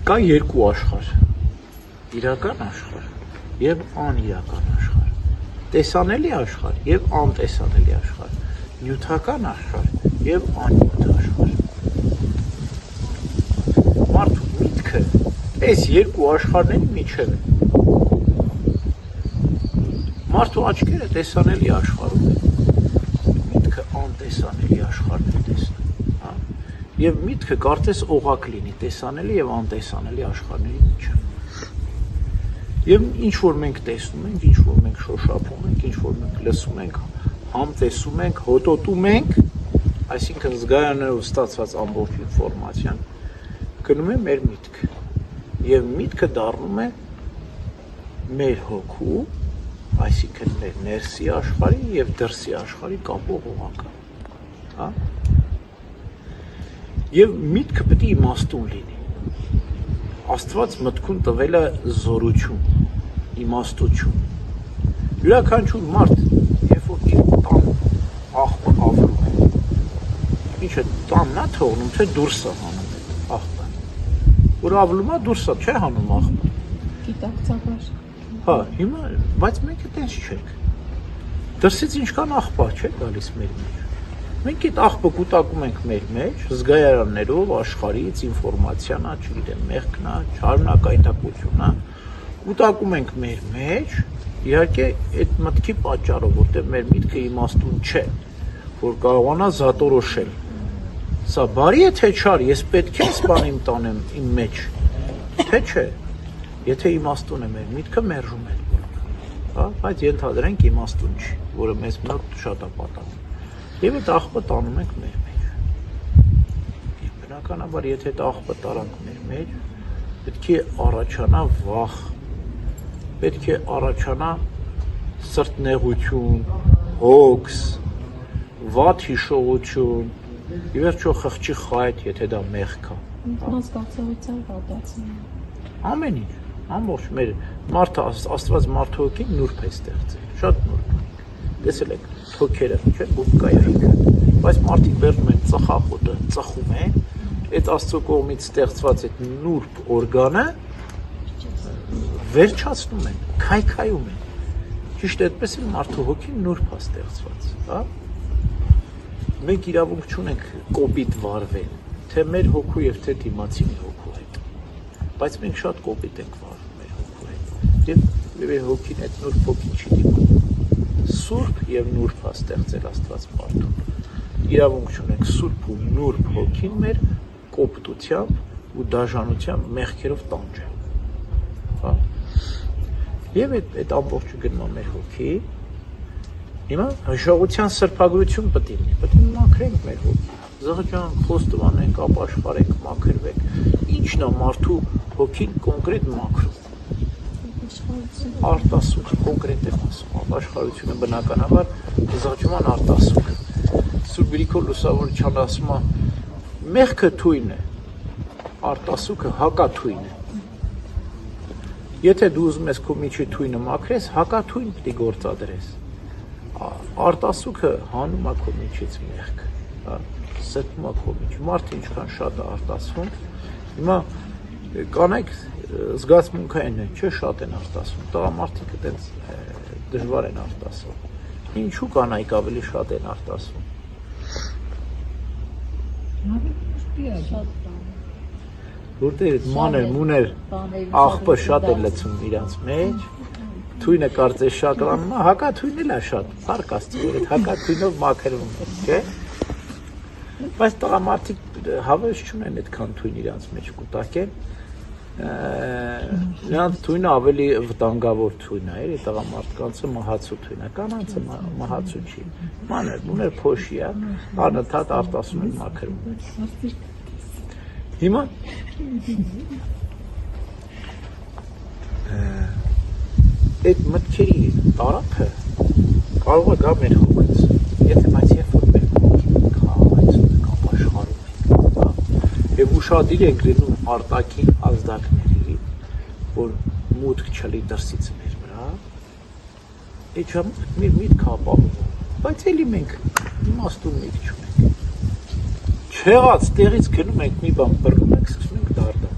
Կա երկու աշխարհ, իրական աշխարհ եւ անիրական աշխարհ, տեսանելի աշխարհ եւ անտեսանելի աշխարհ, նյութական աշխարհ եւ աննյութ աշխարհ։ Մարդու միտքը այս երկու աշխարհների միջև է։ Մարդու աչքերը տեսանելի աշխարհում են, միտքը անտեսանելի աշխարհն է տեսնում, եւ միտքը կարծես օղակ լինի տեսանելի եւ անտեսանելի աշխարհների միջև։ Եվ ինչ որ մենք տեսնում ենք, ինչ որ մենք շոշափում ենք, ինչ որ մենք լսում ենք, համտեսում ենք, հոտոտում ենք, այսինքն զգայաններով ստացված ամբողջ ինֆորմացիան գնում է մեր միտքը, եւ միտքը դառնում է մեր հոգու, այսինքն մեր ներսի աշխարհի եւ դրսի աշխարհի կապող օղակը, հա։ Եվ միտքը պետք է իմաստուն լինի։ Աստված մտքուն տվել է զորություն, իմաստություն։ Յուրաքանչյուր մարդ, երբ որ իր տան աղբը ավրում է, ինչ է տանն է թողնում, թե դուրս է հանում այդ աղբը։ Որ ավլում է, դուրս է, չէ հանում աղբը։ Գիտակցաբար։ Հա, հիմա, բայց մենք այդպես չենք։ Դրսից ինչքան աղբա չէ գալիս մեր մեջ։ Մենք այդ աղբը կուտակում ենք մեր մեջ, զգայարաններով, աշխարհից, ինֆորմացիան, չգիտեմ, մեղքն է, շարունակայտակությունն է, կուտակում ենք մեր մեջ, իհարկե այդ մտքի պատճառով, որտեղ մեր միտքը իմաստուն չէ, որ կարողանա զատորոշել։ Սա բարի է թե չար, ես պետք է սպան իմ տանեմ իմ մեջ, թե չէ։ Եթե իմաստուն է մեր միտքը, մերժում է, հա, բայց ենթադրենք իմաստուն չի, որը մեզ մոտ շատ է պատահում։ Եվ այդ աղբը տանում ենք մեր մեջ։ Եվ բնականաբար, եթե այդ աղբը տարանք մեր մեջ, պետք է առաջանա վախ, պետք է առաջանա սրտնեղություն, հոգս, վատ հիշողություն, ի վերջո խղճի խայտ, եթե դա մեղք է։ Ինքնազգացողության վատացում։ Ամեն ինչ, ամբողջ մեր մարդը, Աստված մարդու հոգին նուրբ է ստեղծել, շատ նուրբ։ Տեսել եք, թոքերը, չէ, բուբկայա ինքը, բայց մարդիկ բերում են ծխախոտը, ծխում են, այդ Աստծո կողմից ստեղծված այդ նուրբ օրգանը վերջացնում են, քայքայում են։ Ճիշտ այդպես էլ մարդու հոգին նուրբ է ստեղծված, հա։ Մենք իրավունք չունենք կոպիտ վարվել, թե մեր հոգու եւ թե դիմացի հոգու հետ։ Բայց մենք շատ կոպիտ ենք վարվում մեր հոգու հետ։ Եվ հոգին այդ նուրբ հոգին չի դիմանում։ Սուրբ եւ նուրբ է ստեղծել Աստված մարդուն։ Իրավունք չունենք սուրբ ու նուրբ հոգին մեր կոպտությամբ ու դաժանությամբ մեղքերով տանջել։ Հա։ Եվ այդ ամբողջը գնում է մեր հոգի։ Հիմա հիշողության սրբագրություն պետք է լինի, պետք է մաքրենք մեր հոգի։ Զղջանք, խոստովանենք, ապաշխարենք, մաքրվենք։ Ինչն է մարդու հոգին կոնկրետ մաքրում։ Արտասուք, կոնկրետ եմ ասում, ապաշխարությունը բնականաբար զղջման արտասուք։ Սուրբ Գրիգոր Լուսավորչյան ասում է, մեղքը թույն է, արտասուքը հակաթույն է։ Եթե դու ուզում ես քո միջի թույնը մաքրես, հակաթույն պետք է գործադրես։ Արտասուքը հանում է քո միջից մեղքը, հա, սրբում է քո միջի։ Մարդը ինչքան շատ է արտասվում, հիմա կանայք զգացմունքային են, չէ, շատ են արտասվում, տղամարդիկ այդպես դժվար են արտասվում։ Ինչու կանայք ավելի շատ են արտասվում։ Որտեղ այդ մաներ, մուներ աղբը շատ է լցում իրանց մեջ, թույնը կարծես շակրանում է, հակաթույնն էլ է շատ, փառք Աստծո, այդ հակաթույնով մաքրվում է, չէ։ Բայց տղամարդիկ հավես չունեն այդքան թույն իրանց մեջ կուտակեն, նրանց թույնը ավելի վտանգավոր թույն է, էլի տղամարդկանցը մահացու թույն է, կանանցը մահացու չի, մաներ, մուներ փոշի է, անընդհատ արտասում են մաքրվում են։ Հիմա այդ մտքերի տարափը կարող է գա մեր հոգից, եթե բայց երբ որ մեր հոգին խաղացում ենք, ապաշխարում ենք, եւ ուշադիր ենք լինում արտաքին ազդակների, որ մուտք չլի դրսից մեր վրա, այդ ժամանակ մեր միտքը ապահովում, բայց էլի մենք իմաստուն միտք չունենք։ Չեղած տեղից գնում ենք մի բան բռնում ենք, սկսում ենք դարդան։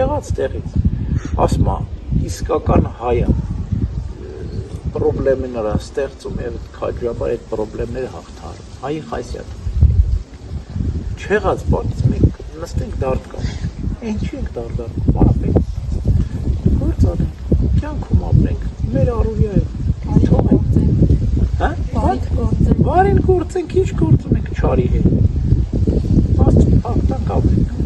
Չեղած տեղից։ Ասում է, իսկական հայը պրոբլեմը նրա ստեղծում եւ քաջաբար այդ պրոբլեմները հաղթարում։ Հայի խասյատ։ Չեղած բանից մենք նստենք դարդ կանենք։ Ինչի ենք դարդարում, մարապետ։ Գործ անենք, կյանքում ապրենք, մեր առօրյա է։ Հա? Բարին գործենք, ինչ գործ ունենք չարի հետ։ Աստծո փախտանք ապրենք։